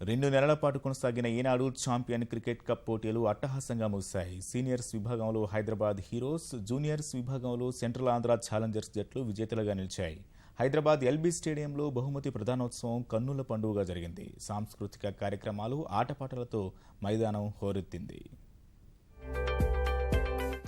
2 నెలల పాటు కొనసాగిన ఈనాడు ఛాంపియన్ క్రికెట్ కప్ పోటీలు అట్టహాసంగా ముగిశాయి. సీనియర్స్ విభాగంలో హైదరాబాద్ హీరోస్, జూనియర్స్ విభాగంలో సెంట్రల్ ఆంధ్ర ఛాలెంజర్స్ జట్లు విజేతలుగా నిలిచాయి. హైదరాబాద్ ఎల్బీ స్టేడియంలో బహుమతి ప్రదానోత్సవం కన్నుల పండుగగా జరిగింది. సాంస్కృతిక కార్యక్రమాలు, ఆటపాటలతో మైదానం హోరెత్తింది.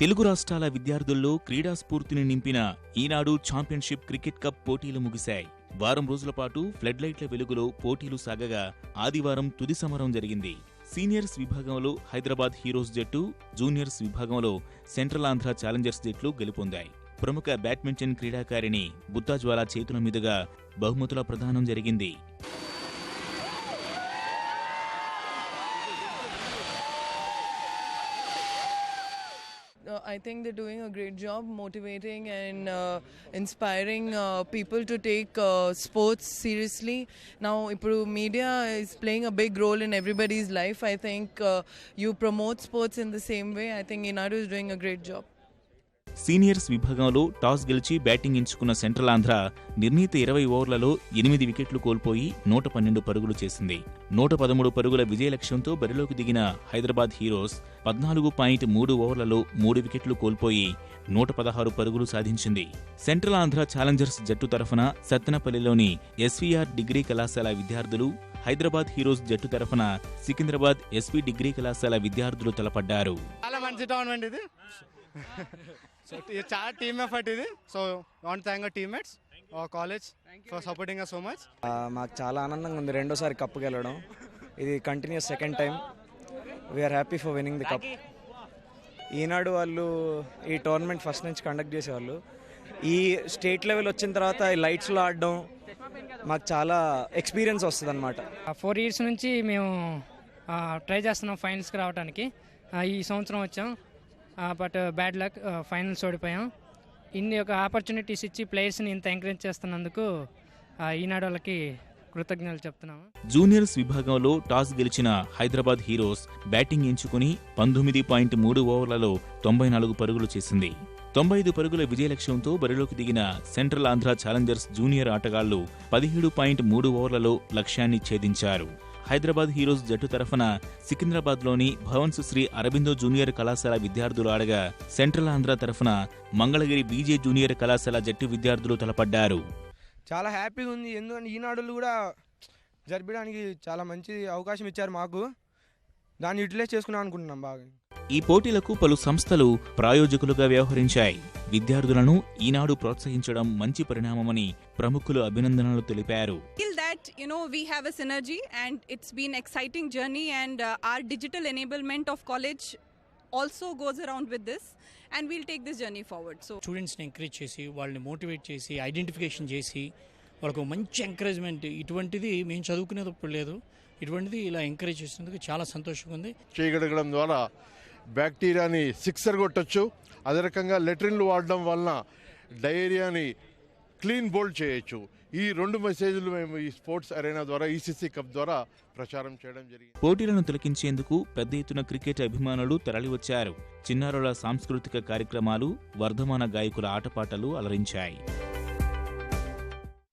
తెలుగు రాష్ట్రాల విద్యార్థుల్లో క్రీడా స్ఫూర్తిని నింపిన ఈనాడు ఛాంపియన్షిప్ క్రికెట్ కప్ పోటీలు ముగిశాయి. వారం రోజుల పాటు ఫ్లడ్ లైట్ల వెలుగులో పోటీలు సాగగా ఆదివారం తుది సమరం జరిగింది. సీనియర్స్ విభాగంలో హైదరాబాద్ హీరోస్ జట్టు, జూనియర్స్ విభాగంలో సెంట్రల్ ఆంధ్ర ఛాలెంజర్స్ జట్లు గెలుపొందాయి. ప్రముఖ బ్యాడ్మింటన్ క్రీడాకారిణి బుత్తాజ్వాల చేతుల మీదుగా బహుమతుల ప్రదానం జరిగింది. I think they're doing a great job motivating and inspiring people to take sports seriously. Now, media is playing a big role in everybody's life. I think you promote sports in the same way. I think Inadu is doing a great job. Seniors విభాగంలో toss గెలిచి batting ఎంచుకున్న central Andhra నిర్ణీత 20 ఓవర్లలో 8 వికెట్లు కోల్పోయి 112 పరుగులు చేసింది. 113 పరుగుల విజయ లక్ష్యంతో బరిలోకి దిగిన హైదరాబాద్ హీరోస్ 14.3 ఓవర్లలో 3 వికెట్లు కోల్పోయి 116 పరుగులు సాధించింది. సెంట్రల్ ఆంధ్ర ఛాలెంజర్స్ జట్టు తరఫున సత్తెనపల్లిలోని ఎస్వీఆర్ డిగ్రీ కళాశాల విద్యార్థులు, హైదరాబాద్ హీరోస్ జట్టు తరఫున సికింద్రాబాద్ ఎస్వీ డిగ్రీ కళాశాల విద్యార్థులు తలపడ్డారు. So it's a team effort ఇది. So I want to thank our teammates, our college for supporting us so much. మాకు చాలా ఆనందంగా ఉంది రెండోసారి కప్ గెలవడం. ఇది continuous second time. We're happy for winning the cup. ఈనాడు వాళ్ళు ఈ టోర్నమెంట్ ఫస్ట్ నుంచి కండక్ట్ చేసేవాళ్ళు. ఈ స్టేట్ లెవెల్ వచ్చిన తర్వాత ఈ లైట్స్లో ఆడడం మాకు చాలా ఎక్స్పీరియన్స్ వస్తుంది అనమాట. 4 years నుంచి మేము ట్రై చేస్తున్నాం ఫైనల్స్కి రావడానికి. ఈ సంవత్సరం వచ్చాం, బట్ బ్యాడ్ లక్, ఫైనల్స్ ఓడిపోయాం. ఇన్ని ఒక ఆపర్చునిటీస్ ఇచ్చి ప్లేయర్స్ని ఇంత ఎంకరేజ్ చేస్తున్నందుకు ఈనాడు వాళ్ళకి కృతజ్ఞతలు చెప్తున్నాము. జూనియర్స్ విభాగంలో టాస్ గెలిచిన హైదరాబాద్ హీరోస్ బ్యాటింగ్ ఎంచుకుని 19.3 ఓవర్లలో 94 పరుగులు చేసింది. 95 పరుగుల విజయ లక్ష్యంతో బరిలోకి దిగిన సెంట్రల్ ఆంధ్ర ఛాలెంజర్స్ జూనియర్ ఆటగాళ్లు 17.3 ఓవర్లలో లక్ష్యాన్ని ఛేదించారు. హైదరాబాద్ హీరోస్ జట్టు తరఫున సికింద్రాబాద్లోని భవన్స్ శ్రీ అరబిందో జూనియర్ కళాశాల విద్యార్థులు ఆడగా, సెంట్రల్ ఆంధ్ర తరఫున మంగళగిరి బీజే జూనియర్ కళాశాల జట్టు విద్యార్థులు తలపడ్డారు. చాలా హ్యాపీగా ఉంది, ఎందుకంటే ఈనాడులు కూడా జరపడానికి చాలా మంచి అవకాశం ఇచ్చారు మాకు. దాన్ని యూటిలైజ్ చేసుకున్నాం అనుకుంటున్నాం బాగా. ఈ పోటీలకు పలు సంస్థలు ప్రాయోజకులుగా వ్యవహరించాయి. విద్యార్థులను ఈనాడు ప్రోత్సహించడం మంచి పరిణామమని ప్రముఖులు అభినందనలు తెలిపారు. We have a synergy and it's been exciting journey, and our digital enablement of college also goes around with this, and we'll take this journey forward. So students ని ఎంకరేజ్ చేసి, వాళ్ళని మోటివేట్ చేసి, ఐడెంటిఫికేషన్ చేసి, వాళ్ళకు మంచి encouragement, ఇటువంటిది మేము చదువుకునేటప్పుడు లేదు. ఇటువంటిది ఇలా ఎంకరేజ్ చేసినందుకు చాలా సంతోషంగా ఉంది. చేయగలగడం ద్వారా బ్యాక్టీరియాని సిక్సర్ కొట్టచ్చు. అదే రకంగా లెట్రిన్లు వాడడం వలన డయేరియాని క్లీన్ బోల్డ్ చేయొచ్చు. ఈ 2 మెసేజ్లు మేము ఈ స్పోర్ట్స్ అరేనా ద్వారా, ఈసీసీ కప్ ద్వారా ప్రచారం చేయడం జరిగింది. పోటీలను తిలకించేందుకు పెద్ద ఎత్తున క్రికెట్ అభిమానులు తరలివచ్చారు. చిన్నారుల సాంస్కృతిక కార్యక్రమాలు, వర్ధమాన గాయకుల ఆటపాటలు అలరించాయి.